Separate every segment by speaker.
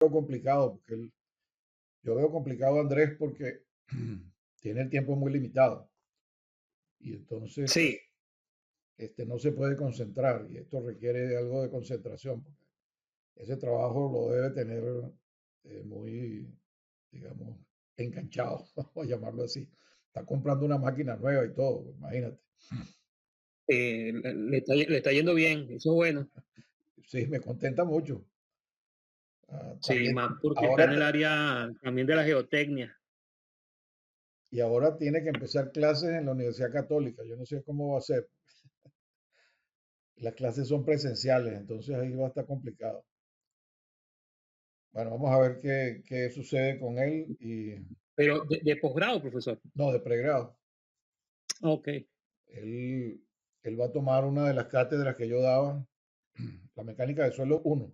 Speaker 1: veo complicado, yo veo complicado a Andrés porque tiene el tiempo muy limitado y entonces
Speaker 2: Sí,
Speaker 1: no se puede concentrar y esto requiere de algo de concentración, porque ese trabajo lo debe tener muy, digamos, enganchado, vamos a llamarlo así. Está comprando una máquina nueva y todo, imagínate.
Speaker 2: le está yendo bien, eso es bueno.
Speaker 1: Sí, me contenta mucho.
Speaker 2: Sí,
Speaker 1: También,
Speaker 2: más porque está en
Speaker 1: ahora,
Speaker 2: el área también de la geotecnia.
Speaker 1: y ahora tiene que empezar clases en la Universidad Católica. Yo no sé cómo va a ser. Las clases son presenciales, entonces ahí va a estar complicado. Bueno, vamos a ver qué sucede con él y
Speaker 2: Pero de posgrado, profesor.
Speaker 1: no, de pregrado.
Speaker 2: Ok,
Speaker 1: Él, él va a tomar una de las cátedras que yo daba, la mecánica de suelos uno,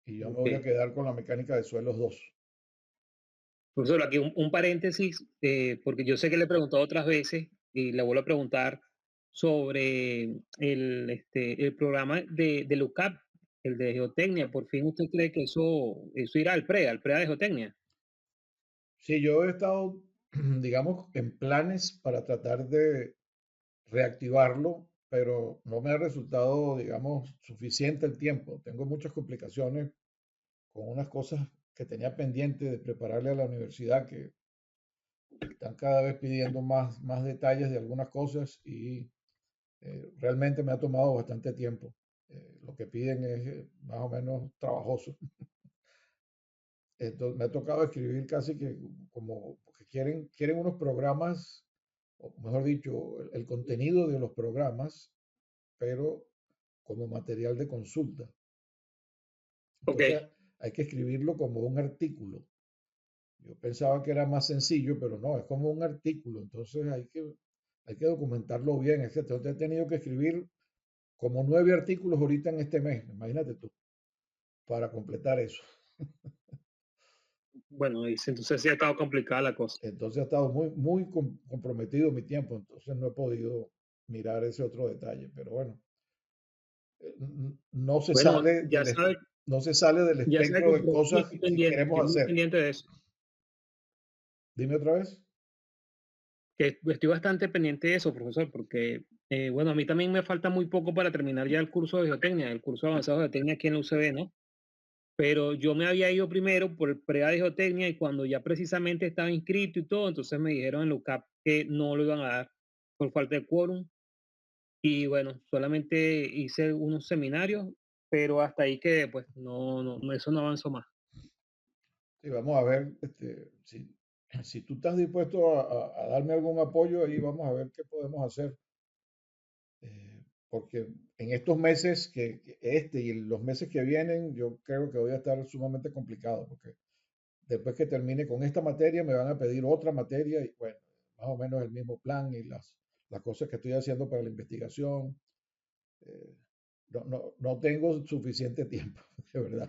Speaker 1: y yo me voy a
Speaker 2: ok.
Speaker 1: quedar con la mecánica de suelos 2.
Speaker 2: Profesor, aquí un paréntesis, porque yo sé que le he preguntado otras veces y le vuelvo a preguntar sobre el programa de UCAP, el de geotecnia. ¿Por fin usted cree que eso irá al PREA de geotecnia?
Speaker 1: Sí, yo he estado, digamos, en planes para tratar de reactivarlo, pero no me ha resultado, digamos, suficiente el tiempo. Tengo muchas complicaciones con unas cosas que tenía pendiente de prepararle a la universidad que están cada vez pidiendo más detalles de algunas cosas y realmente me ha tomado bastante tiempo. Lo que piden es más o menos trabajoso. Entonces me ha tocado escribir casi que como, porque quieren unos programas, o mejor dicho, el contenido de los programas, pero como material de consulta.
Speaker 2: Ok,
Speaker 1: Entonces hay que escribirlo como un artículo. Yo pensaba que era más sencillo, pero no, es como un artículo. Entonces hay que documentarlo bien. Es que te he tenido que escribir como 9 artículos ahorita en este mes, imagínate tú, para completar eso.
Speaker 2: bueno, entonces sí ha estado complicada la cosa.
Speaker 1: Entonces ha estado muy comprometido mi tiempo, entonces no he podido mirar ese otro detalle. Pero bueno, no se
Speaker 2: Bueno,
Speaker 1: sale no se sale del
Speaker 2: ya sabe
Speaker 1: espectro
Speaker 2: que
Speaker 1: de
Speaker 2: yo
Speaker 1: cosas
Speaker 2: estoy
Speaker 1: que
Speaker 2: pendiente,
Speaker 1: queremos
Speaker 2: muy
Speaker 1: hacer.
Speaker 2: pendiente de eso.
Speaker 1: Dime otra vez.
Speaker 2: Que estoy bastante pendiente de eso, profesor, porque, bueno, a mí también me falta muy poco para terminar ya el curso de geotecnia, el curso avanzado de geotecnia aquí en la UCB, ¿no? Pero yo me había ido primero por el PREA de geotecnia y cuando ya precisamente estaba inscrito y todo, entonces me dijeron en la UCAP que no lo iban a dar por falta de quórum. Y bueno, solamente hice unos seminarios, pero hasta ahí quedé, pues eso no avanzó más.
Speaker 1: Sí, vamos a ver, si tú estás dispuesto a darme algún apoyo, ahí vamos a ver qué podemos hacer. Porque en estos meses, y los meses que vienen, yo creo que voy a estar sumamente complicado, porque después que termine con esta materia, me van a pedir otra materia y bueno, más o menos el mismo plan y las cosas que estoy haciendo para la investigación. eh, no tengo suficiente tiempo, de verdad.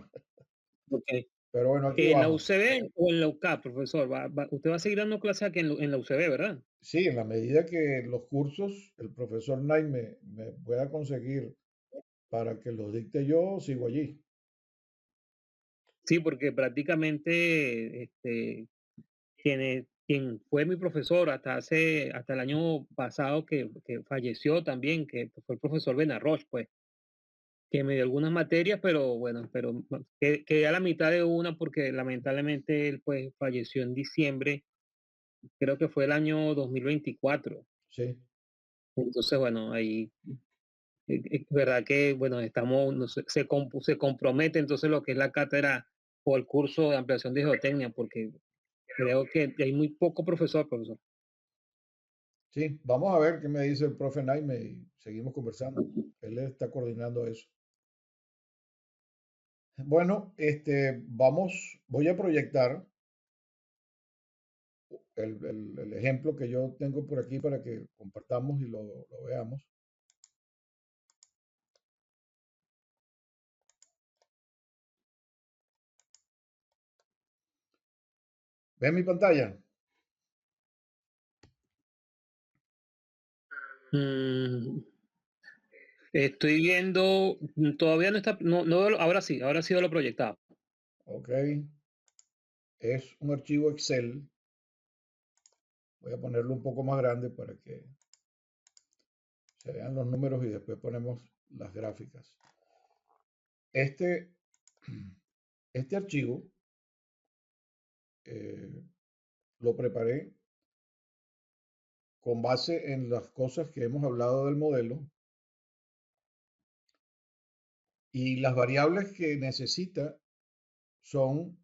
Speaker 2: Ok.
Speaker 1: Pero bueno, aquí
Speaker 2: ¿En la
Speaker 1: vamos.
Speaker 2: UCB o en la UCAP, profesor? Usted va a seguir dando clases aquí en la UCB, ¿verdad?
Speaker 1: Sí, en la medida que los cursos, el profesor Knight me pueda conseguir para que los dicte yo, sigo allí.
Speaker 2: Sí, porque prácticamente quien fue mi profesor hasta el año pasado que falleció también, que fue el profesor Benarroch, pues, que me dio algunas materias, pero bueno, quedé a la mitad de una porque lamentablemente él pues falleció en diciembre, creo que fue el año 2024.
Speaker 1: Sí,
Speaker 2: Entonces, bueno, ahí verdad que, bueno, estamos, no sé, se compromete entonces lo que es la cátedra o el curso de ampliación de geotecnia, porque creo que hay muy poco profesor.
Speaker 1: sí, vamos a ver qué me dice el profe Naime y seguimos conversando. Él está coordinando eso. Bueno, voy a proyectar el ejemplo que yo tengo por aquí para que compartamos y lo veamos. ¿Ven mi pantalla?
Speaker 2: Mm, Estoy viendo, todavía no está, ahora sí veo lo proyectado.
Speaker 1: Ok, es un archivo Excel. Voy a ponerlo un poco más grande para que se vean los números y después ponemos las gráficas. Este, este archivo eh, lo preparé con base en las cosas que hemos hablado del modelo y las variables que necesita son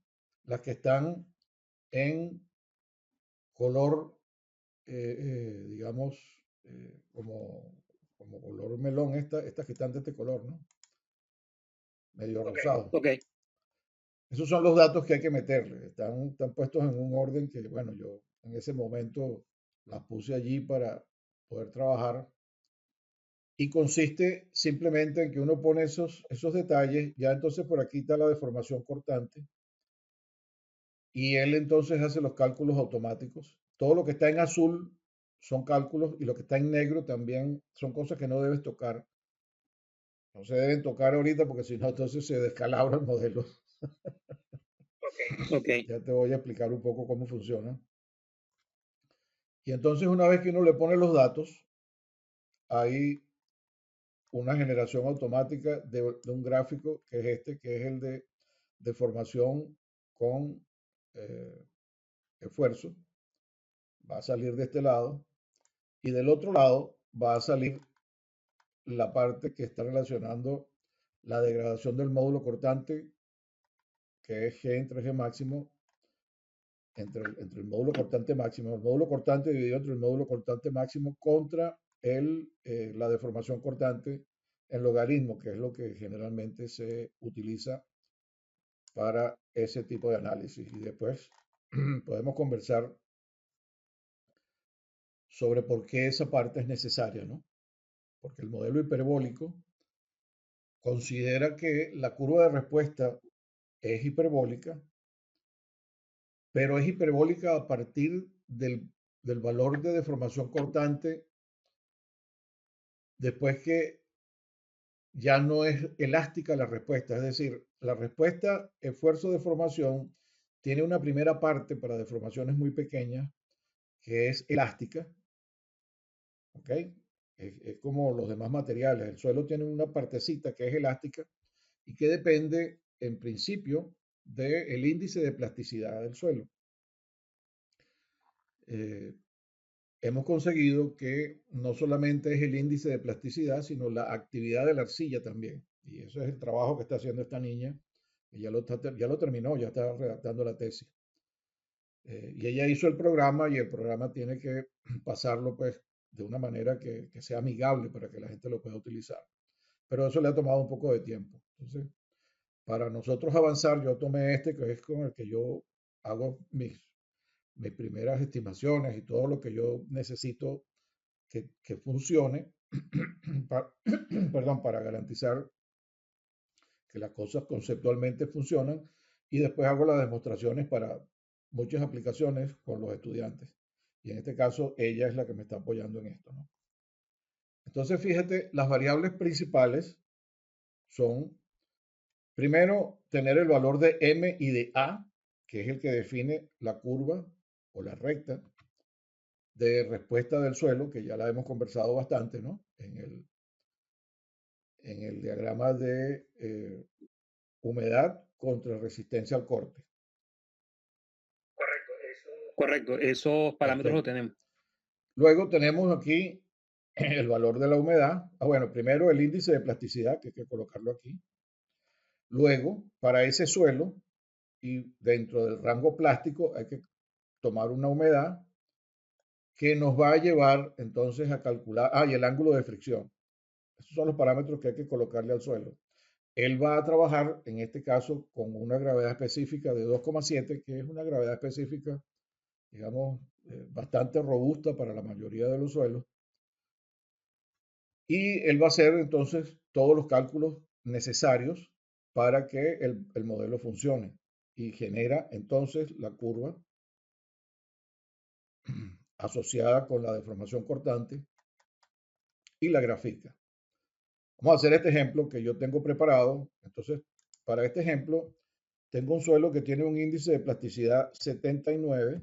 Speaker 1: las que están en color, digamos, como color melón, estas que están de este color, ¿no? Medio rosado.
Speaker 2: Ok,
Speaker 1: Esos son los datos que hay que meterle. Están puestos en un orden que, bueno, yo en ese momento las puse allí para poder trabajar. Y consiste simplemente en que uno pone esos detalles, ya entonces por aquí está la deformación cortante, y él entonces hace los cálculos automáticos. Todo lo que está en azul son cálculos y lo que está en negro también son cosas que no debes tocar. No se deben tocar ahorita porque si no entonces se descalabra el modelo.
Speaker 2: ok.
Speaker 1: Ya te voy a explicar un poco cómo funciona. Y entonces una vez que uno le pone los datos, hay una generación automática de un gráfico que es este, que es el de deformación con eh, esfuerzo. Va a salir de este lado y del otro lado va a salir la parte que está relacionando la degradación del módulo cortante, que es G entre G máximo, entre el módulo cortante máximo, el módulo cortante dividido entre el módulo cortante máximo contra la deformación cortante en logaritmo, que es lo que generalmente se utiliza para ese tipo de análisis. Y después podemos conversar sobre por qué esa parte es necesaria, ¿no? Porque el modelo hiperbólico considera que la curva de respuesta es hiperbólica, pero es hiperbólica a partir del valor de deformación cortante después que ya no es elástica la respuesta. Es decir, la respuesta esfuerzo-deformación tiene una primera parte para deformaciones muy pequeñas que es elástica, ¿ok? Es como los demás materiales. El suelo tiene una partecita que es elástica y que depende, en principio, del índice de plasticidad del suelo. Eh, hemos conseguido que no solamente es el índice de plasticidad, sino la actividad de la arcilla también. Y eso es el trabajo que está haciendo esta niña. Ya lo terminó, ya está redactando la tesis. Y ella hizo el programa y el programa tiene que pasarlo pues de una manera que sea amigable para que la gente lo pueda utilizar. Pero eso le ha tomado un poco de tiempo. Entonces, para nosotros avanzar, yo tomé este que es con el que yo hago mis primeras estimaciones y todo lo que yo necesito que funcione, para, perdón, para garantizar que las cosas conceptualmente funcionan y después hago las demostraciones para muchas aplicaciones con los estudiantes. Y en este caso, ella es la que me está apoyando en esto, ¿no? Entonces, fíjate, las variables principales son, primero, tener el valor de M y de A, que es el que define la curva o la recta de respuesta del suelo, que ya la hemos conversado bastante, ¿no? En el diagrama de humedad contra resistencia al corte.
Speaker 2: Correcto, esos parámetros los
Speaker 1: Perfecto.
Speaker 2: tenemos.
Speaker 1: Luego tenemos aquí el valor de la humedad. Bueno, primero el índice de plasticidad, que hay que colocarlo aquí. Luego, para ese suelo y dentro del rango plástico hay que tomar una humedad que nos va a llevar entonces a calcular, y el ángulo de fricción. Esos son los parámetros que hay que colocarle al suelo. Él va a trabajar, en este caso, con una gravedad específica de 2,7, que es una gravedad específica, digamos, bastante robusta para la mayoría de los suelos. Y él va a hacer entonces todos los cálculos necesarios para que el modelo funcione y genera entonces la curva asociada con la deformación cortante y la grafica. Vamos a hacer este ejemplo que yo tengo preparado. Entonces, para este ejemplo, tengo un suelo que tiene un índice de plasticidad 79.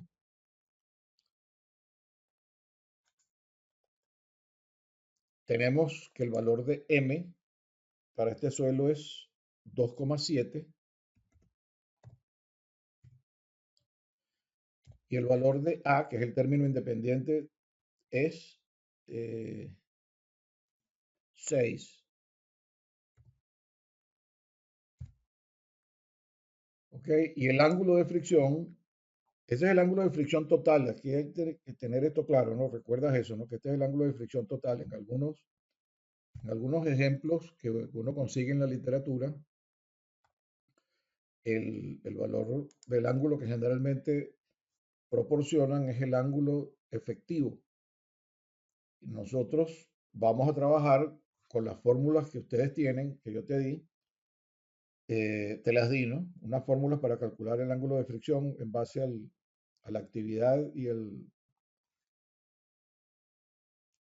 Speaker 1: Tenemos que el valor de M para este suelo es 2,7 y el valor de A, que es el término independiente, es 6. ¿Ok? Y el ángulo de fricción, ese es el ángulo de fricción total. Aquí hay que tener esto claro, ¿no? Recuerdas eso, ¿no? Que este es el ángulo de fricción total. En algunos ejemplos que uno consigue en la literatura, el valor del ángulo que generalmente proporcionan es el ángulo efectivo. Y nosotros vamos a trabajar con las fórmulas que ustedes tienen, que yo te di, te las di, ¿no? Unas fórmulas para calcular el ángulo de fricción en base a la actividad y el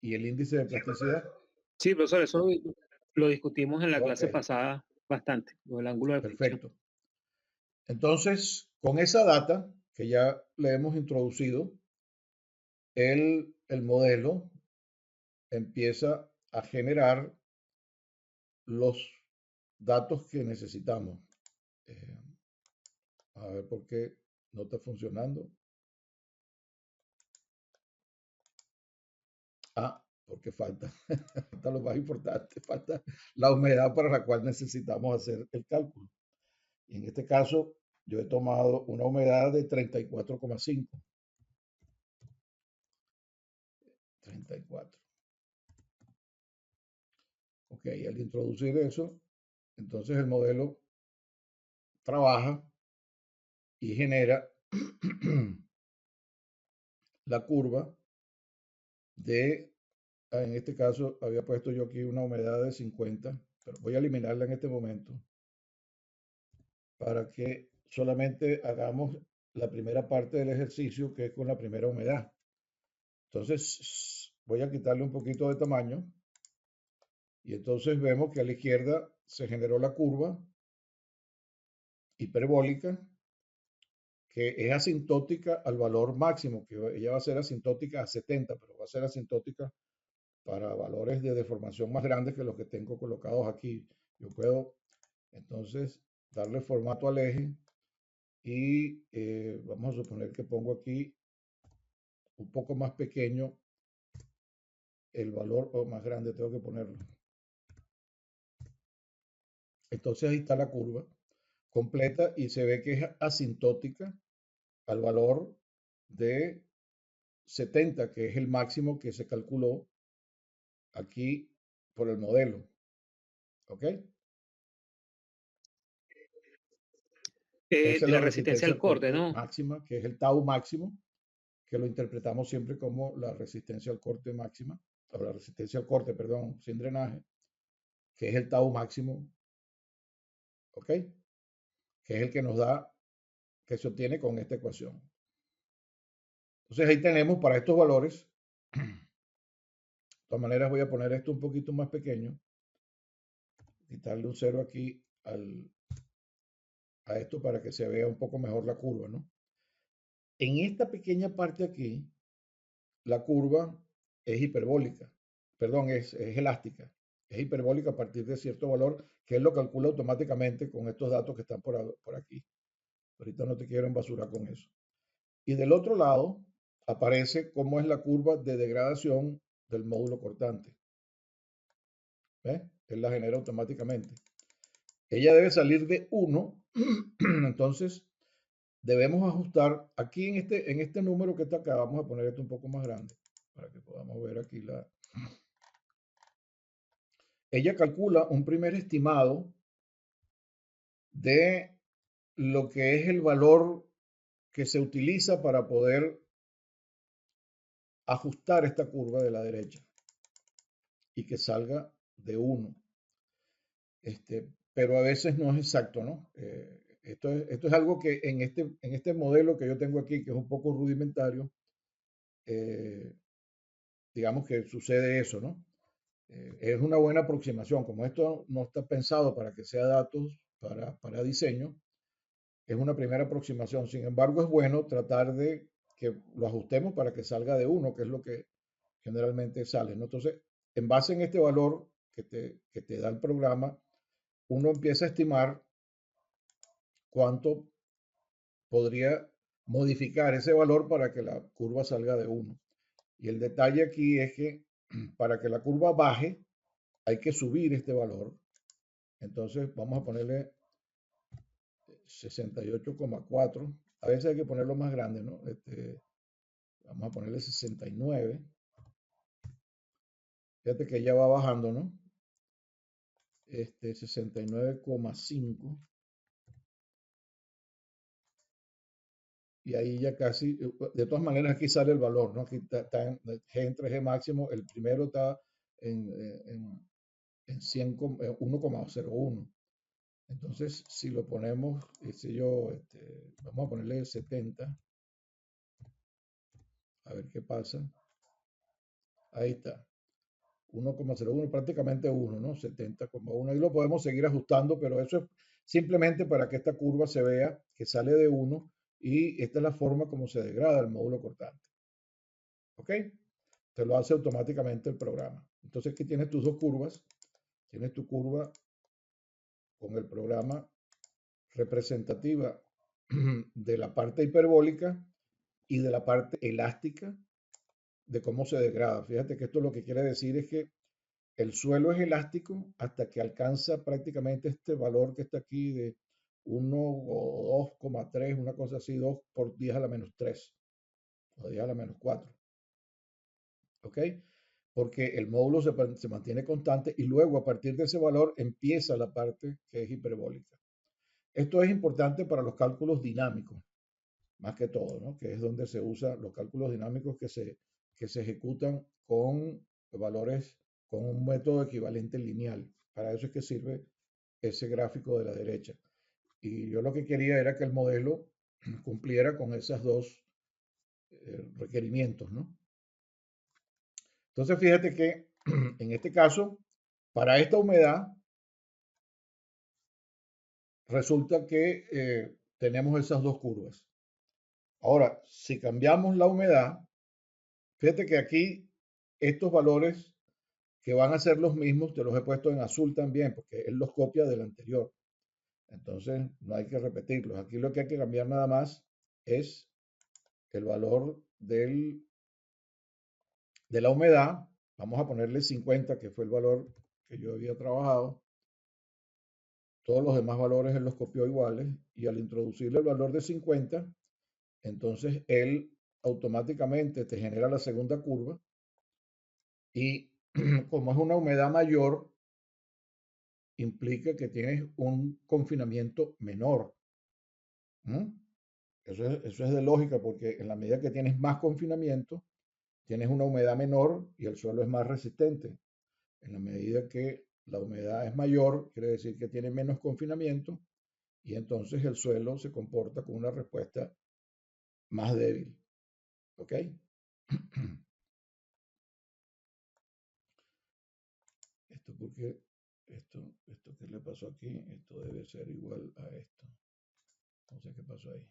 Speaker 1: índice de plasticidad.
Speaker 2: Sí, profesor, eso lo discutimos en la
Speaker 1: Ok,
Speaker 2: clase pasada bastante, lo del ángulo de fricción.
Speaker 1: perfecto. Entonces, con esa data que ya le hemos introducido, el modelo empieza a generar los datos que necesitamos. Eh, a ver por qué no está funcionando. Porque falta lo más importante, falta la humedad para la cual necesitamos hacer el cálculo. Y en este caso, yo he tomado una humedad de 34,5. 34. Ok, al introducir eso, entonces el modelo trabaja y genera la curva de, en este caso había puesto yo aquí una humedad de 50, pero voy a eliminarla en este momento para que solamente hagamos la primera parte del ejercicio, que es con la primera humedad. Entonces, voy a quitarle un poquito de tamaño y entonces vemos que a la izquierda se generó la curva hiperbólica que es asintótica al valor máximo, que ella va a ser asintótica a 70, pero va a ser asintótica para valores de deformación más grandes que los que tengo colocados aquí. Yo puedo entonces darle formato al eje y vamos a suponer que pongo aquí un poco más pequeño el valor, o más grande tengo que ponerlo. Entonces ahí está la curva completa y se ve que es asintótica al valor de 70, que es el máximo que se calculó aquí por el modelo. ¿Ok? Esa es
Speaker 2: De
Speaker 1: la
Speaker 2: la resistencia
Speaker 1: resistencia
Speaker 2: al
Speaker 1: al
Speaker 2: corte,
Speaker 1: corte
Speaker 2: ¿no?
Speaker 1: máxima, que es el tau máximo, que lo interpretamos siempre como la resistencia al corte máxima, o la resistencia al corte, perdón, sin drenaje, que es el tau máximo, ¿ok? Que es el que nos da, que se obtiene con esta ecuación. Entonces ahí tenemos para estos valores, de todas maneras voy a poner esto un poquito más pequeño, quitarle un cero aquí a esto para que se vea un poco mejor la curva, ¿no? En esta pequeña parte aquí, la curva es hiperbólica, perdón, es elástica, es hiperbólica a partir de cierto valor que él lo calcula automáticamente con estos datos que están por aquí. Ahorita no te quiero embasurar con eso. Y del otro lado aparece cómo es la curva de degradación del módulo cortante. ¿Ves? Él la genera automáticamente. Ella debe salir de 1, entonces debemos ajustar aquí en este número que está acá, vamos a poner esto un poco más grande para que podamos ver aquí ella calcula un primer estimado de lo que es el valor que se utiliza para poder ajustar esta curva de la derecha y que salga de 1. Pero a veces no es exacto, ¿no? Esto es algo que en este modelo que yo tengo aquí, que es un poco rudimentario, digamos que sucede eso, ¿no? Es una buena aproximación. Como esto no está pensado para que sea datos para diseño, es una primera aproximación. Sin embargo, es bueno tratar de que lo ajustemos para que salga de uno, que es lo que generalmente sale, ¿no? Entonces, en base en este valor que te da el programa, uno empieza a estimar cuánto podría modificar ese valor para que la curva salga de uno. Y el detalle aquí es que para que la curva baje, hay que subir este valor. Entonces, vamos a ponerle 68,4. A veces hay que ponerlo más grande, ¿no? Vamos a ponerle 69. Fíjate que ya va bajando, ¿no? 69,5. Y ahí ya casi, de todas maneras aquí sale el valor, ¿no? Aquí está en G entre G máximo, el primero está en 100, 1,01. Entonces, si lo ponemos, vamos a ponerle 70, a ver qué pasa. Ahí está, 1,01, prácticamente 1, ¿no? 70,1. Ahí lo podemos seguir ajustando, pero eso es simplemente para que esta curva se vea que sale de 1 y esta es la forma como se degrada el módulo cortante. ¿Ok? Te lo hace automáticamente el programa. Entonces aquí tienes tus dos curvas. Tienes tu curva con el programa representativa de la parte hiperbólica y de la parte elástica de cómo se degrada. Fíjate que esto lo que quiere decir es que el suelo es elástico hasta que alcanza prácticamente este valor que está aquí de 1 o 2,3, una cosa así, 2 por 10 a la menos 3 o 10 a la menos 4. ¿Ok? Porque el módulo se mantiene constante y luego a partir de ese valor empieza la parte que es hiperbólica. Esto es importante para los cálculos dinámicos, más que todo, ¿no? Que es donde se usan los cálculos dinámicos que se ejecutan con valores, con un método equivalente lineal. Para eso es que sirve ese gráfico de la derecha. Y yo lo que quería era que el modelo cumpliera con esos dos requerimientos, ¿no? Entonces, fíjate que en este caso, para esta humedad, resulta que tenemos esas dos curvas. Ahora, si cambiamos la humedad, fíjate que aquí estos valores que van a ser los mismos, te los he puesto en azul también, porque él los copia del anterior. Entonces, no hay que repetirlos. Aquí lo que hay que cambiar nada más es el valor de la humedad. Vamos a ponerle 50, que fue el valor que yo había trabajado. Todos los demás valores él los copió iguales y al introducirle el valor de 50, entonces él automáticamente te genera la segunda curva y como es una humedad mayor, implica que tienes un confinamiento menor. ¿Mm? Eso es de lógica porque en la medida que tienes más confinamiento, tienes una humedad menor y el suelo es más resistente. En la medida que la humedad es mayor, quiere decir que tiene menos confinamiento y entonces el suelo se comporta con una respuesta más débil. ¿Ok? Esto porque, esto que le pasó aquí, esto debe ser igual a esto. No sé qué pasó ahí.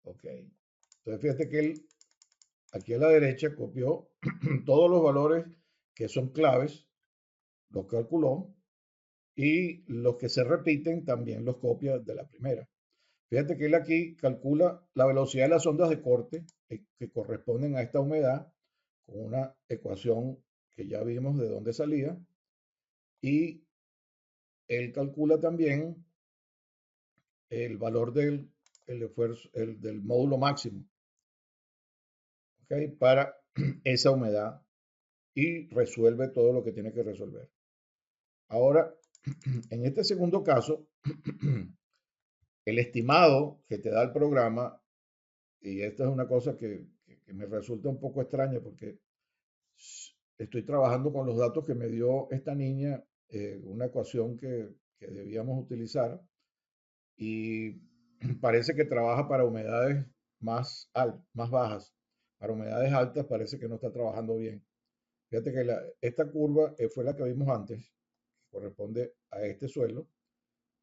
Speaker 1: Ok. Entonces fíjate que él aquí a la derecha copió todos los valores que son claves, los calculó y los que se repiten también los copia de la primera. Fíjate que él aquí calcula la velocidad de las ondas de corte que corresponden a esta humedad con una ecuación que ya vimos de dónde salía y él calcula también el valor el esfuerzo, del módulo máximo, ¿okay? Para esa humedad y resuelve todo lo que tiene que resolver. Ahora, en este segundo caso, el estimado que te da el programa, y esta es una cosa que me resulta un poco extraña porque estoy trabajando con los datos que me dio esta niña, una ecuación que debíamos utilizar, y parece que trabaja para humedades más bajas. Para humedades altas parece que no está trabajando bien. Fíjate que esta curva fue la que vimos antes, que corresponde a este suelo,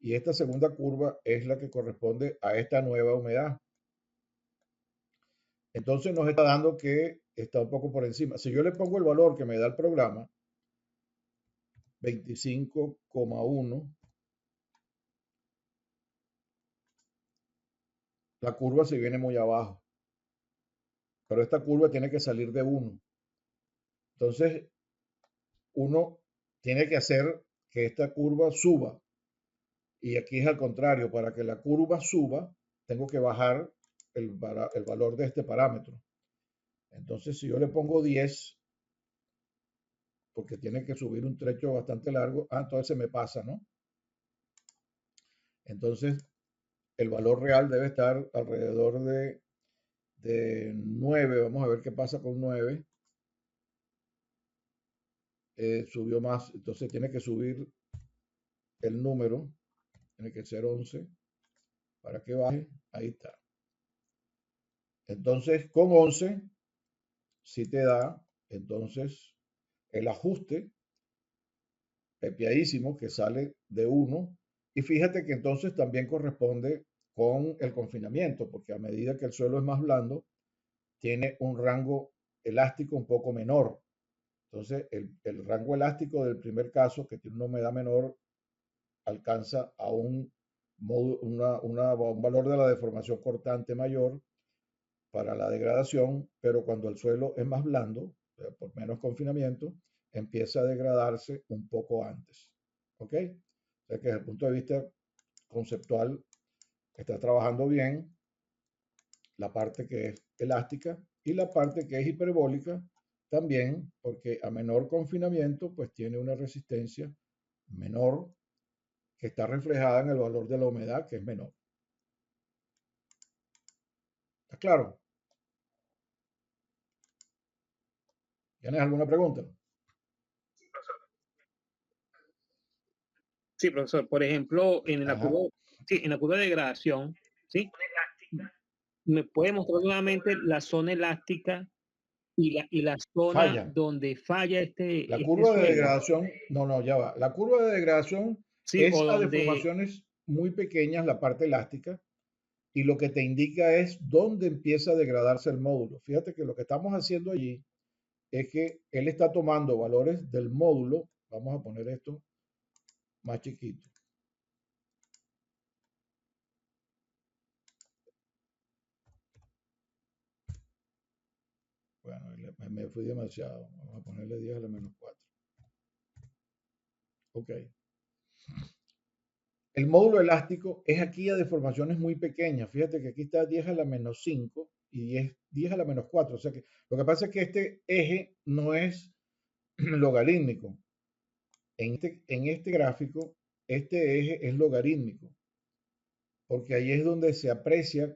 Speaker 1: y esta segunda curva es la que corresponde a esta nueva humedad. Entonces nos está dando que está un poco por encima. Si yo le pongo el valor que me da el programa, 25,1, la curva se viene muy abajo, pero esta curva tiene que salir de 1. Entonces uno tiene que hacer que esta curva suba. Y aquí es al contrario, para que la curva suba, tengo que bajar el valor de este parámetro. Entonces, si yo le pongo 10, porque tiene que subir un trecho bastante largo, entonces se me pasa, ¿no? Entonces, el valor real debe estar alrededor de 9. Vamos a ver qué pasa con 9. Subió más, entonces tiene que subir el número, tiene que ser 11 para que baje. Ahí está. Entonces, con 11, si te da, entonces, el ajuste pepiadísimo que sale de 1. Y fíjate que entonces también corresponde con el confinamiento, porque a medida que el suelo es más blando, tiene un rango elástico un poco menor. Entonces, el rango elástico del primer caso, que tiene una humedad menor, alcanza a un valor de la deformación cortante mayor para la degradación, pero cuando el suelo es más blando, por menos confinamiento, empieza a degradarse un poco antes. ¿Ok? O sea que desde el punto de vista conceptual está trabajando bien la parte que es elástica y la parte que es hiperbólica también, porque a menor confinamiento, pues tiene una resistencia menor que está reflejada en el valor de la humedad, que es menor. ¿Está claro? ¿Tienes alguna pregunta?
Speaker 2: Sí, profesor. Por ejemplo,
Speaker 1: Ajá.
Speaker 2: sí, en la curva de degradación, ¿sí? ¿Me puede mostrar nuevamente la zona elástica y la zona
Speaker 1: Falla.
Speaker 2: donde falla
Speaker 1: La
Speaker 2: este
Speaker 1: curva de
Speaker 2: suelo?
Speaker 1: degradación, no, ya va. La curva de degradación
Speaker 2: Sí,
Speaker 1: es
Speaker 2: o
Speaker 1: a
Speaker 2: donde,
Speaker 1: deformaciones muy pequeñas, la parte elástica, y lo que te indica es dónde empieza a degradarse el módulo. Fíjate que lo que estamos haciendo allí es que él está tomando valores del módulo. Vamos a poner esto más chiquito. Bueno, me fui demasiado. Vamos a ponerle 10 a la menos 4. Ok. El módulo elástico es aquí a deformaciones muy pequeñas. Fíjate que aquí está 10 a la menos 5 y 10 a la menos 4. O sea que lo que pasa es que este eje no es logarítmico. En este gráfico, este eje es logarítmico, porque ahí es donde se aprecia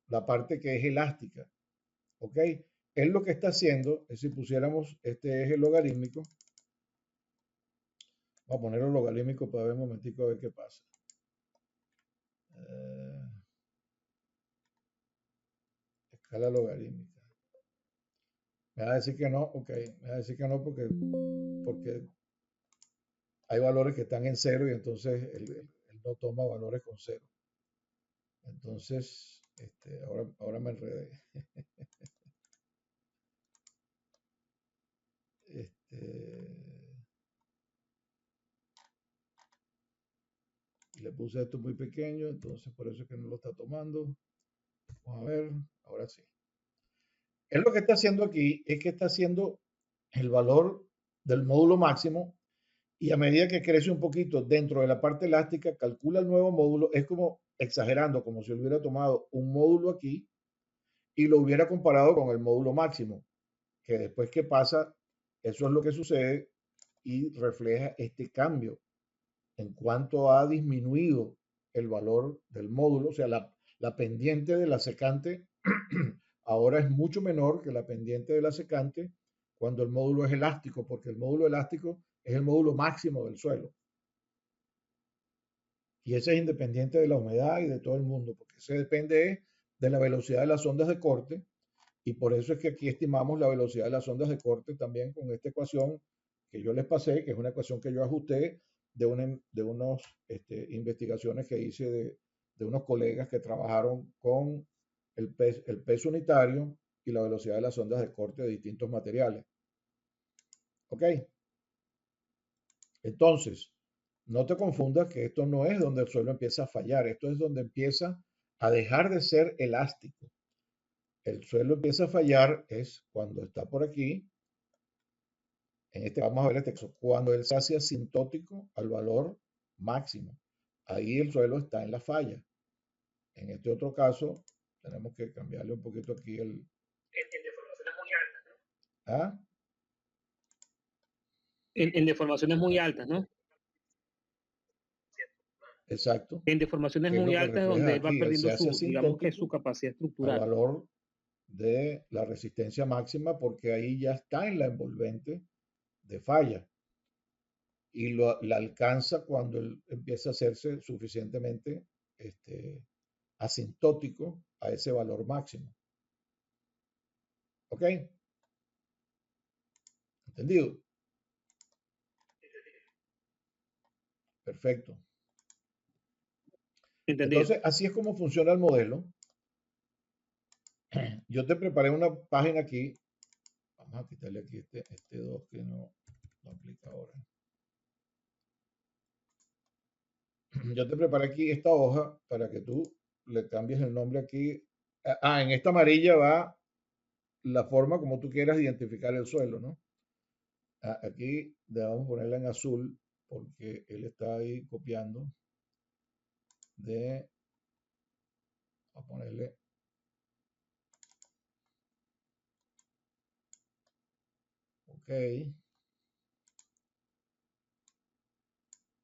Speaker 1: la parte que es elástica. ¿Ok? Él lo que está haciendo es si pusiéramos este eje logarítmico, vamos a ponerlo logarítmico para ver un momentico a ver qué pasa. Eh, Escala logarítmica. Me va a decir que no, ok, me va a decir que no porque hay valores que están en cero y entonces él no toma valores con cero. Entonces, ahora me enredé. Este, le puse esto muy pequeño, entonces por eso es que no lo está tomando. Vamos a ver, ahora sí. Él lo que está haciendo aquí es que está haciendo el valor del módulo máximo y a medida que crece un poquito dentro de la parte elástica, calcula el nuevo módulo. Es como exagerando, como si hubiera tomado un módulo aquí y lo hubiera comparado con el módulo máximo, que después que pasa, eso es lo que sucede y refleja este cambio en cuanto ha disminuido el valor del módulo, o sea, la pendiente de la secante ahora es mucho menor que la pendiente de la secante cuando el módulo es elástico, porque el módulo elástico es el módulo máximo del suelo. Y ese es independiente de la humedad y de todo el mundo, porque ese depende de la velocidad de las ondas de corte, y por eso es que aquí estimamos la velocidad de las ondas de corte también con esta ecuación que yo les pasé, que es una ecuación que yo ajusté de unas investigaciones que hice de unos colegas que trabajaron con el peso unitario y la velocidad de las ondas de corte de distintos materiales. ¿Ok? Entonces, no te confundas que esto no es donde el suelo empieza a fallar, esto es donde empieza a dejar de ser elástico. El suelo empieza a fallar es cuando está por aquí, vamos a ver este caso, cuando él se hace asintótico al valor máximo. Ahí el suelo está en la falla. En este otro caso, tenemos que cambiarle un poquito aquí
Speaker 2: En deformaciones muy altas, ¿no?
Speaker 1: ¿Ah?
Speaker 2: En deformaciones muy altas, ¿no?
Speaker 1: Exacto.
Speaker 2: En deformaciones
Speaker 1: Que es
Speaker 2: muy
Speaker 1: lo que
Speaker 2: altas es
Speaker 1: refleja
Speaker 2: donde él va
Speaker 1: aquí. Él
Speaker 2: perdiendo
Speaker 1: se hace
Speaker 2: su, digamos que su
Speaker 1: asintótico
Speaker 2: capacidad
Speaker 1: al
Speaker 2: estructural.
Speaker 1: valor de la resistencia máxima porque ahí ya está en la envolvente de falla y la alcanza cuando él empieza a hacerse suficientemente asintótico a ese valor máximo. ¿Ok? ¿Entendido? Perfecto.
Speaker 2: ¿Entendido?
Speaker 1: Entonces, así es como funciona el modelo. Yo te preparé una página aquí. Vamos a quitarle aquí este 2 que no aplica ahora. Yo te preparé aquí esta hoja para que tú le cambies el nombre aquí. En esta amarilla va la forma como tú quieras identificar el suelo, ¿no? Aquí debemos ponerla en azul porque él está ahí copiando a ponerle, ok,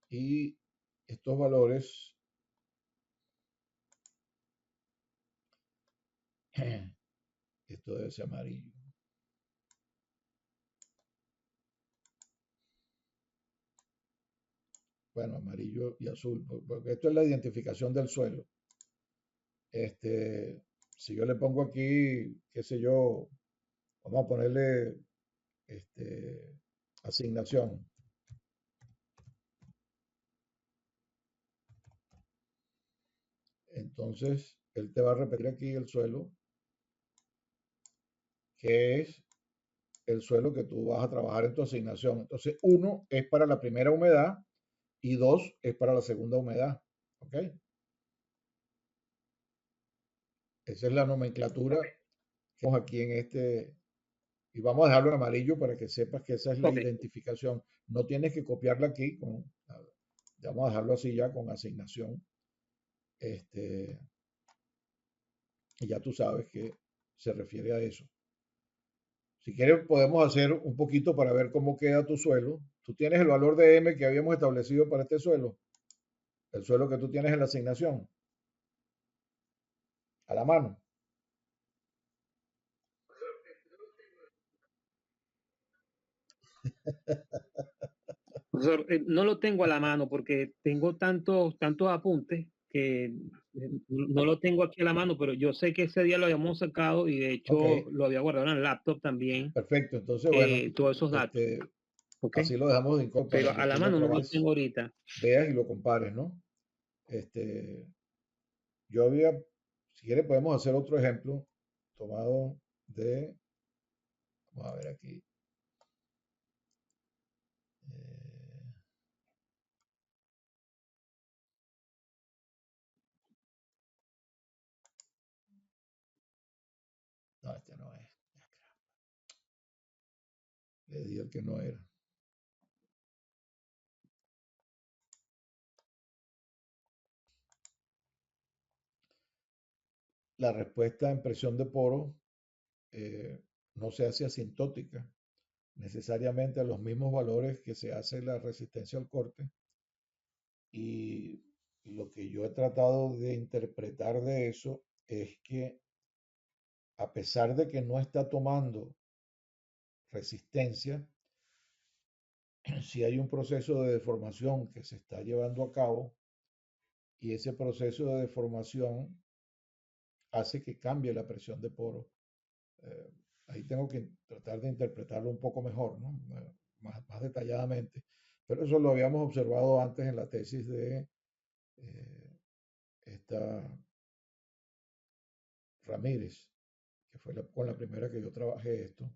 Speaker 1: y estos valores, esto debe ser amarillo. Bueno, amarillo y azul, porque esto es la identificación del suelo. Si yo le pongo aquí, qué sé yo, vamos a ponerle asignación. Entonces, él te va a repetir aquí el suelo, que es el suelo que tú vas a trabajar en tu asignación. Entonces, 1 es para la primera humedad y 2 es para la segunda humedad. ¿Ok? Esa es la nomenclatura que tenemos aquí en y vamos a dejarlo en amarillo para que sepas que esa es la
Speaker 2: Ok.
Speaker 1: identificación. No tienes que copiarla aquí vamos a dejarlo así ya con asignación. Y ya tú sabes que se refiere a eso. Si quieres, podemos hacer un poquito para ver cómo queda tu suelo. Tú tienes el valor de M que habíamos establecido para este suelo, el suelo que tú tienes en la asignación, a la mano.
Speaker 2: Profesor, no lo tengo a la mano porque tengo tantos apuntes que no lo tengo aquí a la mano, pero yo sé que ese día lo habíamos sacado y de
Speaker 1: Ok,
Speaker 2: hecho lo había guardado en el laptop también,
Speaker 1: perfecto. Entonces, bueno,
Speaker 2: todos esos datos, ¿ok?
Speaker 1: así lo dejamos de incógnito para
Speaker 2: Pero
Speaker 1: que
Speaker 2: a la
Speaker 1: tú lo
Speaker 2: mano no lo
Speaker 1: trabajes,
Speaker 2: tengo ahorita.
Speaker 1: veas y lo compares, ¿no? Este, yo había, si quieres, podemos hacer otro ejemplo tomado vamos a ver aquí. Eh, no, este no es. Le di el que no era. La respuesta en presión de poro no se hace asintótica necesariamente a los mismos valores que se hace la resistencia al corte. Y lo que yo he tratado de interpretar de eso es que a pesar de que no está tomando resistencia, si hay un proceso de deformación que se está llevando a cabo y ese proceso de deformación hace que cambie la presión de poro. Eh, Ahí tengo que tratar de interpretarlo un poco mejor, ¿no? Más detalladamente. Pero eso lo habíamos observado antes en la tesis de esta Ramírez, que fue con la primera que yo trabajé esto.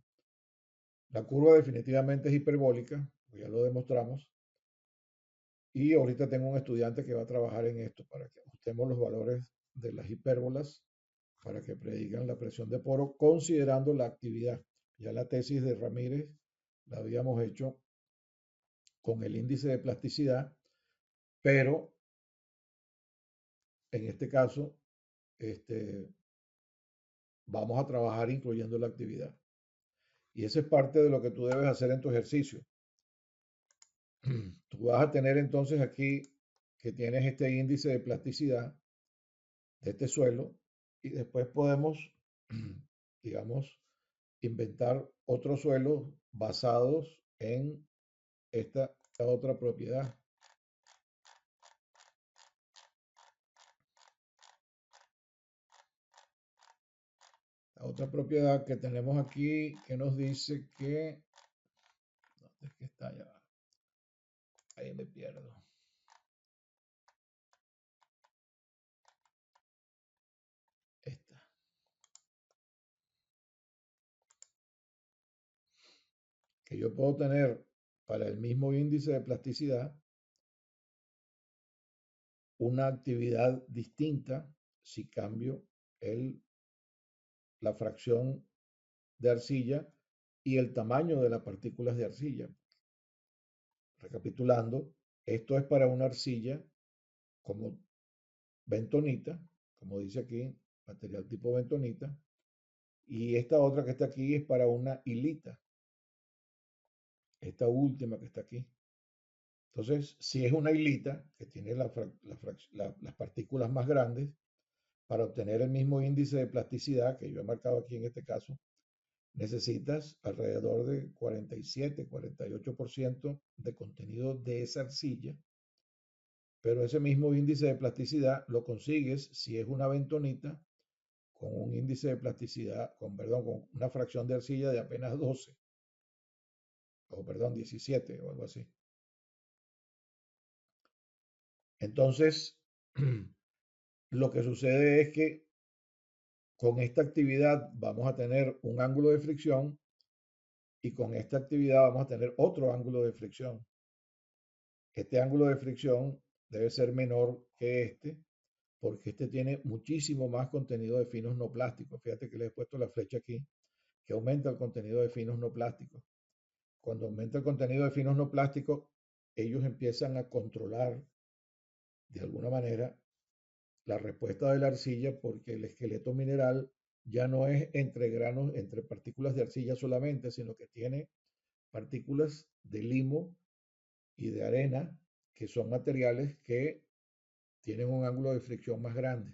Speaker 1: La curva definitivamente es hiperbólica, pues ya lo demostramos, y ahorita tengo un estudiante que va a trabajar en esto para que ajustemos los valores de las hipérbolas para que predigan la presión de poro considerando la actividad. Ya la tesis de Ramírez la habíamos hecho con el índice de plasticidad, pero en este caso este, vamos a trabajar incluyendo la actividad. Y eso es parte de lo que tú debes hacer en tu ejercicio. Tú vas a tener entonces aquí que tienes este índice de plasticidad de este suelo y después podemos, digamos, inventar otros suelos basados en esta otra propiedad. La otra propiedad que tenemos aquí que nos dice que... ¿Dónde es que está? Ya va. Ahí me pierdo. Esta. Que yo puedo tener para el mismo índice de plasticidad una actividad distinta si cambio la fracción de arcilla y el tamaño de las partículas de arcilla. Recapitulando, esto es para una arcilla como bentonita, como dice aquí, material tipo bentonita, y esta otra que está aquí es para una hilita, esta última que está aquí. Entonces, si es una hilita que tiene las partículas más grandes, para obtener el mismo índice de plasticidad que yo he marcado aquí en este caso, necesitas alrededor de 47, 48% de contenido de esa arcilla, pero ese mismo índice de plasticidad lo consigues si es una bentonita con un índice de plasticidad, con una fracción de arcilla de apenas 12, o perdón, 17 o algo así. Entonces, lo que sucede es que con esta actividad vamos a tener un ángulo de fricción y con esta actividad vamos a tener otro ángulo de fricción. Este ángulo de fricción debe ser menor que este porque este tiene muchísimo más contenido de finos no plásticos. Fíjate que le he puesto la flecha aquí, que aumenta el contenido de finos no plásticos. Cuando aumenta el contenido de finos no plásticos, ellos empiezan a controlar de alguna manera la respuesta de la arcilla porque el esqueleto mineral ya no es entre granos, entre partículas de arcilla solamente, sino que tiene partículas de limo y de arena, que son materiales que tienen un ángulo de fricción más grande.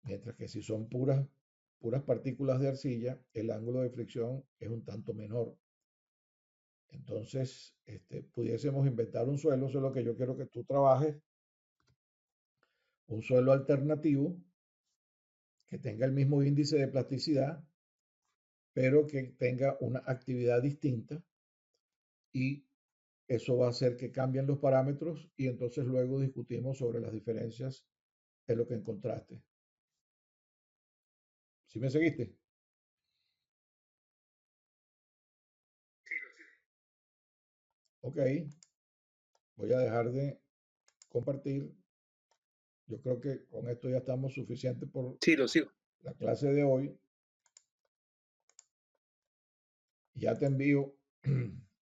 Speaker 1: Mientras que si son puras partículas de arcilla, el ángulo de fricción es un tanto menor. Entonces, pudiésemos inventar un suelo, eso es lo que yo quiero que tú trabajes, un suelo alternativo que tenga el mismo índice de plasticidad, pero que tenga una actividad distinta y eso va a hacer que cambien los parámetros y entonces luego discutimos sobre las diferencias de lo que encontraste. ¿Sí me seguiste? Ok, voy a dejar de compartir. Yo creo que con esto ya estamos suficientes por
Speaker 2: Sí, lo sigo.
Speaker 1: la clase de hoy. Ya te envío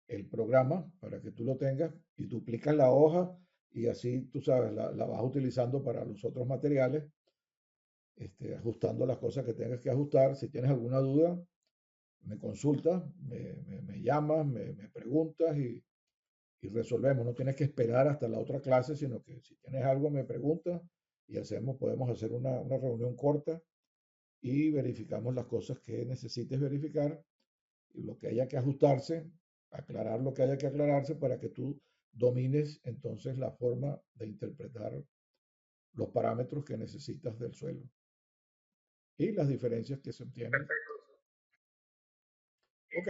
Speaker 1: el programa para que tú lo tengas y duplicas la hoja y así tú sabes, la vas utilizando para los otros materiales, ajustando las cosas que tengas que ajustar. Si tienes alguna duda, me consultas, me llamas, me preguntas y resolvemos. No tienes que esperar hasta la otra clase, sino que si tienes algo, me preguntas y podemos hacer una reunión corta y verificamos las cosas que necesites verificar y lo que haya que ajustarse, aclarar lo que haya que aclararse para que tú domines entonces la forma de interpretar los parámetros que necesitas del suelo. y las diferencias que se obtienen. Ok,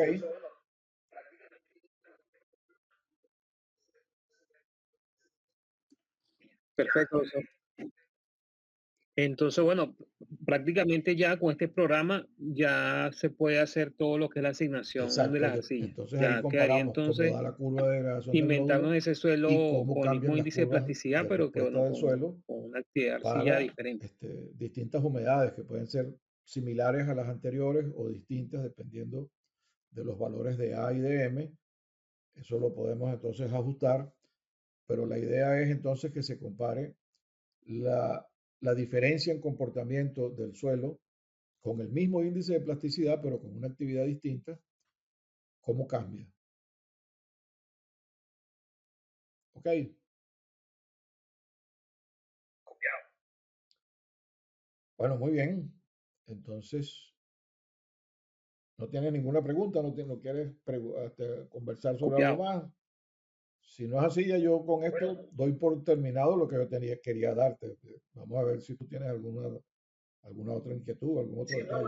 Speaker 2: Perfecto, profesor. Entonces, bueno, prácticamente ya con este programa ya se puede hacer todo lo que es la asignación de
Speaker 1: exacto.
Speaker 2: las arcillas.
Speaker 1: Entonces ahí
Speaker 2: Ya quedaría
Speaker 1: comparamos cómo
Speaker 2: entonces
Speaker 1: da la curva de degradación del
Speaker 2: inventarnos
Speaker 1: módulo
Speaker 2: ese
Speaker 1: y
Speaker 2: suelo
Speaker 1: cómo
Speaker 2: con el
Speaker 1: cambian
Speaker 2: mismo
Speaker 1: las
Speaker 2: índice de
Speaker 1: curvas
Speaker 2: plasticidad,
Speaker 1: de
Speaker 2: pero que
Speaker 1: respuesta
Speaker 2: bueno,
Speaker 1: del suelo
Speaker 2: con una actividad de arcilla
Speaker 1: para
Speaker 2: diferente.
Speaker 1: distintas humedades que pueden ser similares a las anteriores o distintas dependiendo de los valores de A y de M. Eso lo podemos entonces ajustar, pero la idea es entonces que se compare la, la diferencia en comportamiento del suelo con el mismo índice de plasticidad, pero con una actividad distinta, cómo cambia. ¿Ok? Bueno, muy bien. Entonces, ¿no tienes ninguna pregunta? ¿No quieres conversar sobre algo
Speaker 2: Copiado.
Speaker 1: más? Si no es así, ya yo con esto doy por terminado lo que yo quería darte. Vamos a ver si tú tienes alguna otra inquietud, algún otro detalle.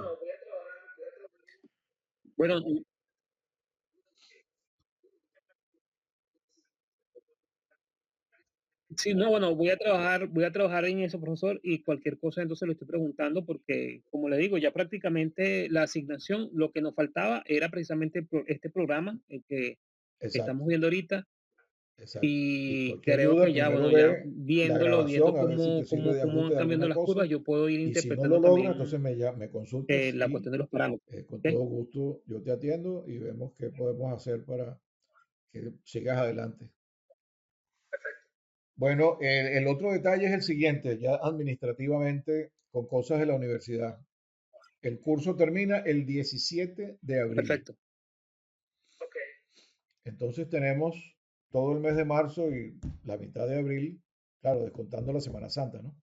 Speaker 2: Bueno, sí, no, bueno, voy a trabajar en eso, profesor, y cualquier cosa entonces lo estoy preguntando porque, como le digo, ya prácticamente la asignación, lo que nos faltaba era precisamente este programa, el que
Speaker 1: Exacto,
Speaker 2: estamos viendo ahorita,
Speaker 1: exacto. Y
Speaker 2: y
Speaker 1: cualquier
Speaker 2: creo
Speaker 1: duda,
Speaker 2: que ya,
Speaker 1: primero
Speaker 2: bueno, ya
Speaker 1: ve la
Speaker 2: viéndolo, viendo
Speaker 1: grabación, a ver si te sirve de
Speaker 2: cómo van
Speaker 1: ajuste de
Speaker 2: cambiando
Speaker 1: alguna
Speaker 2: las
Speaker 1: cosa.
Speaker 2: curvas, yo puedo ir
Speaker 1: Y si no lo
Speaker 2: interpretando
Speaker 1: logras, entonces
Speaker 2: también
Speaker 1: me consultas
Speaker 2: la
Speaker 1: y
Speaker 2: cuestión de los parámetros.
Speaker 1: con
Speaker 2: ¿Ok?
Speaker 1: todo gusto yo te atiendo y vemos qué podemos hacer para que sigas adelante. Bueno, el otro detalle es el siguiente, ya administrativamente con cosas de la universidad. El curso termina el 17 de abril.
Speaker 2: Perfecto.
Speaker 1: Entonces tenemos todo el mes de marzo y la mitad de abril, claro, descontando la Semana Santa, ¿no?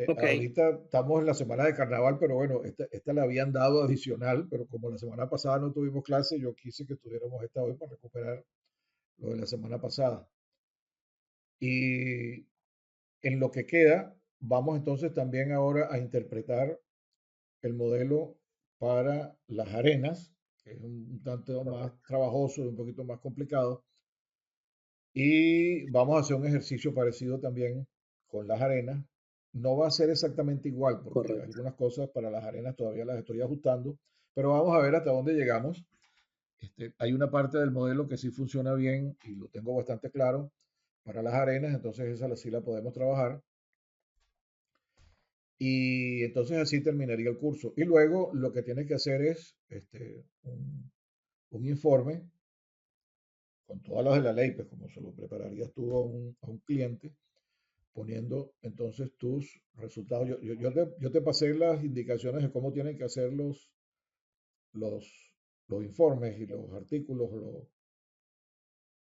Speaker 2: Ok.
Speaker 1: Ahorita estamos en la semana de carnaval, pero bueno, esta la habían dado adicional, pero como la semana pasada no tuvimos clase, yo quise que tuviéramos esta hoy para recuperar lo de la semana pasada. Y en lo que queda, vamos entonces también ahora a interpretar el modelo para las arenas, que es un tanto más trabajoso y un poquito más complicado. Y vamos a hacer un ejercicio parecido también con las arenas. No va a ser exactamente igual porque
Speaker 2: Correcto.
Speaker 1: algunas cosas para las arenas todavía las estoy ajustando, pero vamos a ver hasta dónde llegamos. Hay una parte del modelo que sí funciona bien y lo tengo bastante claro para las arenas, entonces esa sí la podemos trabajar. Y entonces así terminaría el curso. Y luego lo que tienes que hacer es un informe con todas las de la ley, pues como se lo prepararías tú a un cliente, poniendo entonces tus resultados. Yo te pasé las indicaciones de cómo tienen que hacer los, los informes y los artículos,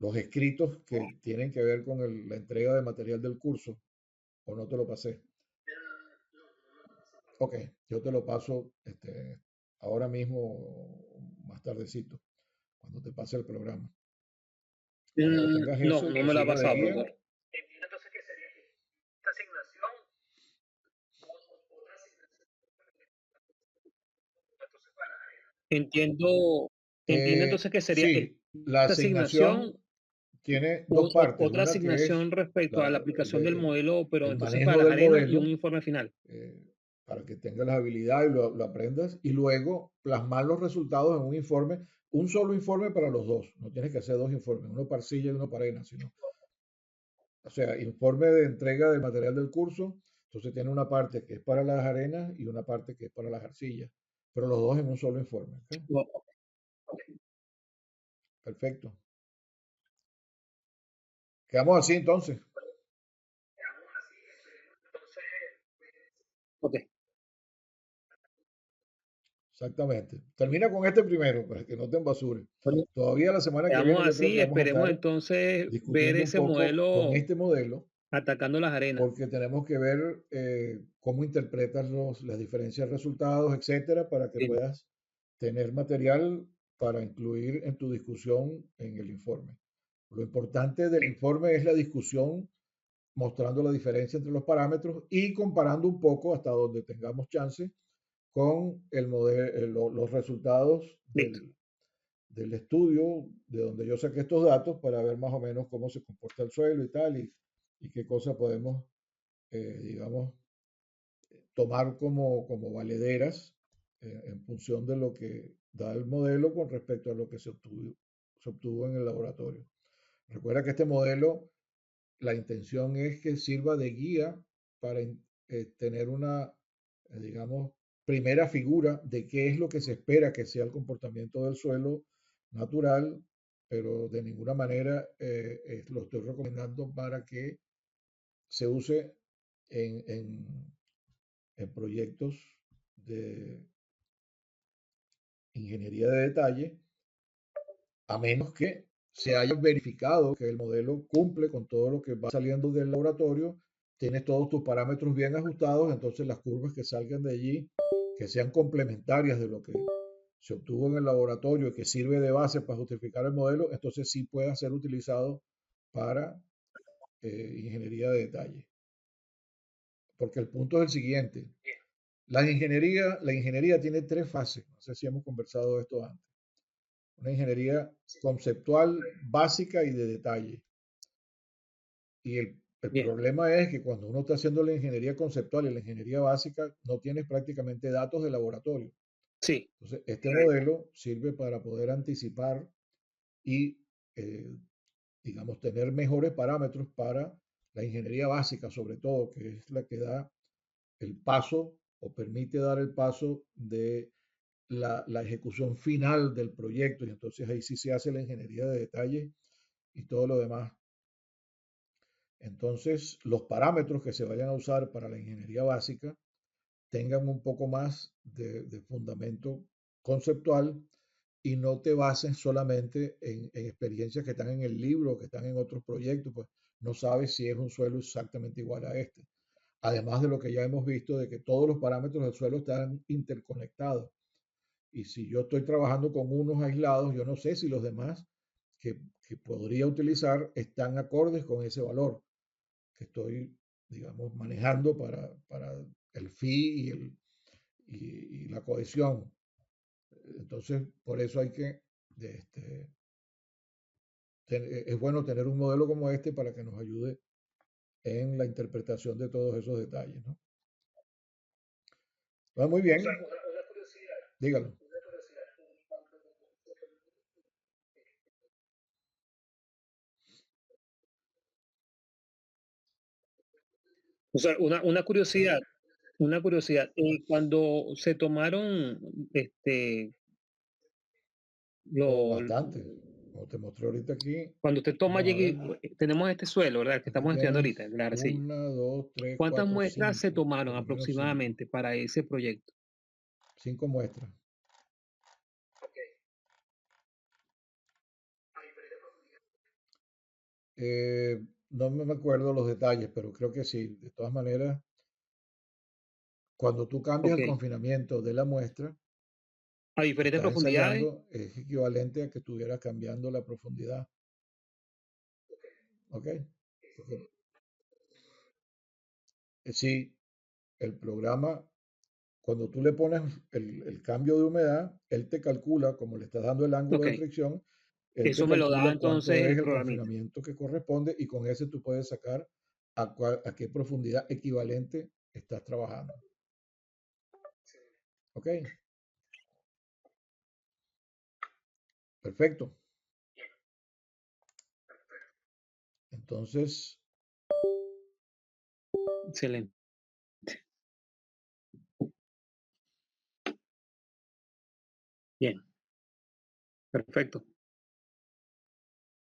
Speaker 1: los escritos que tienen que ver con la entrega de material del curso, o no te lo pasé. Ok, yo te lo paso ahora mismo, más tardecito, cuando te pase el programa, para que tengas
Speaker 2: No,
Speaker 1: eso y
Speaker 2: no
Speaker 1: te
Speaker 2: me lo ha
Speaker 1: sirva de
Speaker 2: pasado,
Speaker 1: guía.
Speaker 2: profesor. Entiendo, entiendo entonces que sería
Speaker 1: Sí, la
Speaker 2: esta asignación,
Speaker 1: asignación tiene dos partes.
Speaker 2: otra
Speaker 1: Una que
Speaker 2: asignación
Speaker 1: es
Speaker 2: respecto a la aplicación del modelo, pero
Speaker 1: el
Speaker 2: entonces para
Speaker 1: manejo
Speaker 2: las
Speaker 1: del
Speaker 2: arenas y un
Speaker 1: modelo
Speaker 2: informe final.
Speaker 1: eh, para que tengas las habilidades y lo aprendas. Y luego plasmar los resultados en un informe, un solo informe para los dos. No tienes que hacer dos informes, uno para arcilla y uno para arena, sino, o sea, informe de entrega del material del curso. Entonces tiene una parte que es para las arenas y una parte que es para las arcillas, pero los dos en un solo informe. ¿Ok?
Speaker 2: No,
Speaker 1: Perfecto. Quedamos así entonces.
Speaker 2: ok.
Speaker 1: Exactamente. Termina con este primero para que no te embasures.
Speaker 2: Bueno,
Speaker 1: Todavía la semana que
Speaker 2: quedamos
Speaker 1: viene yo creo
Speaker 2: así,
Speaker 1: que vamos a
Speaker 2: esperemos
Speaker 1: estar
Speaker 2: entonces ver
Speaker 1: discutiendo un
Speaker 2: ese
Speaker 1: poco con
Speaker 2: modelo
Speaker 1: este modelo
Speaker 2: atacando las arenas.
Speaker 1: porque tenemos que ver cómo interpretas las diferencias de resultados, etcétera, para que
Speaker 2: Sí,
Speaker 1: puedas tener material para incluir en tu discusión en el informe. Lo importante del informe es la discusión mostrando la diferencia entre los parámetros y comparando un poco hasta donde tengamos chance con el modelo, los resultados
Speaker 2: Listo.
Speaker 1: del estudio de donde yo saqué estos datos para ver más o menos cómo se comporta el suelo y tal, y qué cosas podemos, digamos, tomar como valederas en función de lo que da el modelo con respecto a lo que se obtuvo en el laboratorio. Recuerda que este modelo, la intención es que sirva de guía para tener una, digamos, primera figura de qué es lo que se espera que sea el comportamiento del suelo natural, pero de ninguna manera lo estoy recomendando para que se use en proyectos de ingeniería de detalle, a menos que se haya verificado que el modelo cumple con todo lo que va saliendo del laboratorio, tienes todos tus parámetros bien ajustados, entonces las curvas que salgan de allí, que sean complementarias de lo que se obtuvo en el laboratorio y que sirve de base para justificar el modelo, entonces sí puede ser utilizado para ingeniería de detalle. Porque el punto es el siguiente, la ingeniería tiene tres fases, no sé si hemos conversado de esto antes. Una ingeniería conceptual, básica y de detalle. Y el
Speaker 2: Bien.
Speaker 1: problema es que cuando uno está haciendo la ingeniería conceptual y la ingeniería básica, no tienes prácticamente datos de laboratorio.
Speaker 2: Sí.
Speaker 1: Entonces, este modelo sirve para poder anticipar y, eh, digamos, tener mejores parámetros para la ingeniería básica, sobre todo, que es la que da el paso o permite dar el paso de la ejecución final del proyecto. Y entonces ahí sí se hace la ingeniería de detalle y todo lo demás. Entonces, los parámetros que se vayan a usar para la ingeniería básica tengan un poco más de fundamento conceptual y no te bases solamente en experiencias que están en el libro, que están en otros proyectos, pues no sabes si es un suelo exactamente igual a este. Además de lo que ya hemos visto de que todos los parámetros del suelo están interconectados. Y si yo estoy trabajando con unos aislados, yo no sé si los demás que podría utilizar están acordes con ese valor que estoy, digamos, manejando para el phi y la cohesión. Entonces, por eso hay que, este, es bueno tener un modelo como este para que nos ayude en la interpretación de todos esos detalles, ¿no? Muy bien, dígalo.
Speaker 2: O sea, una curiosidad. Cuando se tomaron,
Speaker 1: O
Speaker 2: lo,
Speaker 1: bastante. Como te mostré ahorita aquí,
Speaker 2: cuando usted toma,
Speaker 1: vamos a ver.
Speaker 2: tenemos este suelo, ¿verdad? Que
Speaker 1: Aquí
Speaker 2: estamos estudiando
Speaker 1: tienes
Speaker 2: ahorita, la arcilla.
Speaker 1: una, dos, tres,
Speaker 2: ¿Cuántas
Speaker 1: cuatro,
Speaker 2: muestras se
Speaker 1: cinco,
Speaker 2: tomaron
Speaker 1: por lo menos cinco.
Speaker 2: aproximadamente para ese proyecto?
Speaker 1: 5 muestras. No me acuerdo los detalles, pero creo que sí. De todas maneras, cuando tú cambias
Speaker 2: Ok.
Speaker 1: el confinamiento de la muestra,
Speaker 2: A
Speaker 1: que
Speaker 2: diferentes
Speaker 1: estás
Speaker 2: profundidades.
Speaker 1: ensayando, es equivalente a que estuvieras cambiando la profundidad. ¿Ok? Porque, sí, el programa, cuando tú le pones el cambio de humedad, él te calcula, como le estás dando el ángulo
Speaker 2: Ok.
Speaker 1: de fricción, él te
Speaker 2: Eso me lo da
Speaker 1: calcula
Speaker 2: entonces
Speaker 1: cuánto es
Speaker 2: el
Speaker 1: el
Speaker 2: programita.
Speaker 1: confinamiento que corresponde y con ese tú puedes sacar a qué profundidad equivalente estás trabajando. ¿Ok? Perfecto. Entonces,
Speaker 2: Excelente. Bien. Perfecto.